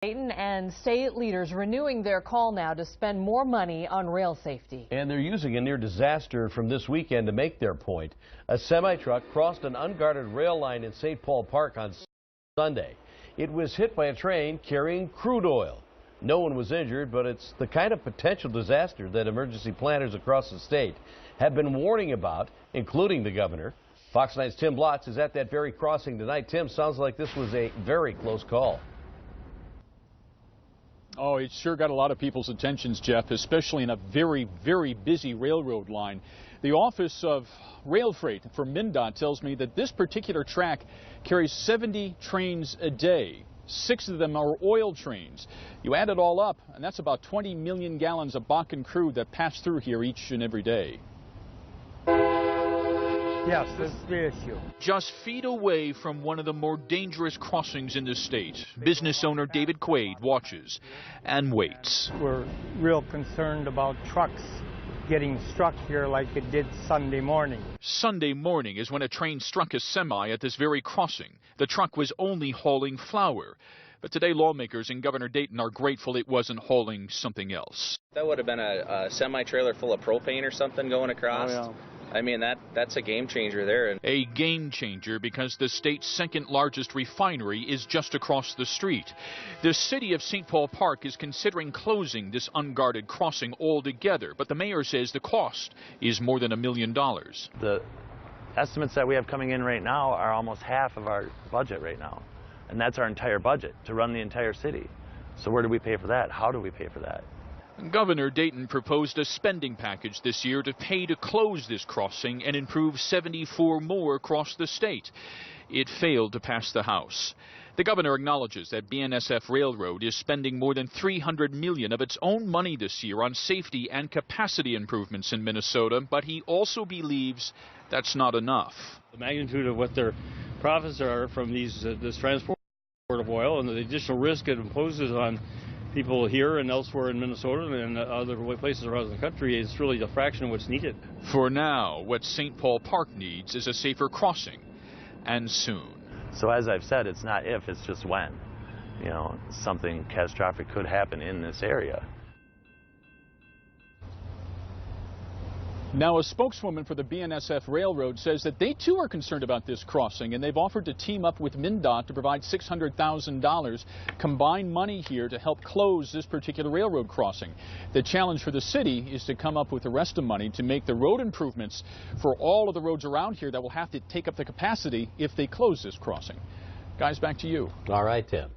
Dayton and state leaders renewing their call now to spend more money on rail safety. And they're using a near disaster from this weekend to make their point. A semi-truck crossed an unguarded rail line in St. Paul Park on Sunday. It was hit by a train carrying crude oil. No one was injured, but it's the kind of potential disaster that emergency planners across the state have been warning about, including the governor. Fox 9's Tim Blotz is at that very crossing tonight. Tim, sounds like this was a very close call. Oh, it sure got a lot of people's attentions, Jeff, especially in a very, very busy railroad line. The Office of Rail Freight for MnDOT tells me that this particular track carries 70 trains a day. 6 of them are oil trains. You add it all up, and that's about 20 million gallons of Bakken crude that pass through here each and every day. Yes, that's the issue. Just feet away from one of the more dangerous crossings in the state, business owner David Quaid watches and waits. We're real concerned about trucks getting struck here like it did Sunday morning. Sunday morning is when a train struck a semi at this very crossing. The truck was only hauling flour. But today lawmakers in Governor Dayton are grateful it wasn't hauling something else. That would have been a semi-trailer full of propane or something going across. Oh, yeah. I mean, that's a game changer there. A game changer because the state's second largest refinery is just across the street. The city of St. Paul Park is considering closing this unguarded crossing altogether, but the mayor says the cost is more than $1 million. The estimates that we have coming in right now are almost half of our budget right now. And that's our entire budget to run the entire city. So where do we pay for that? How do we pay for that? Governor Dayton proposed a spending package this year to pay to close this crossing and improve 74 more across the state. It failed to pass the House. The governor acknowledges that BNSF Railroad is spending more than $300 million of its own money this year on safety and capacity improvements in Minnesota, but he also believes that's not enough. The magnitude of what their profits are from this transport of oil and the additional risk it imposes on people here and elsewhere in Minnesota and other places around the country is really a fraction of what's needed. For now, what St. Paul Park needs is a safer crossing, and soon. So as I've said, it's not if, it's just when. You know, something catastrophic could happen in this area. Now, a spokeswoman for the BNSF Railroad says that they too are concerned about this crossing, and they've offered to team up with MnDOT to provide $600,000 combined money here to help close this particular railroad crossing. The challenge for the city is to come up with the rest of money to make the road improvements for all of the roads around here that will have to take up the capacity if they close this crossing. Guys, back to you. All right, Tim.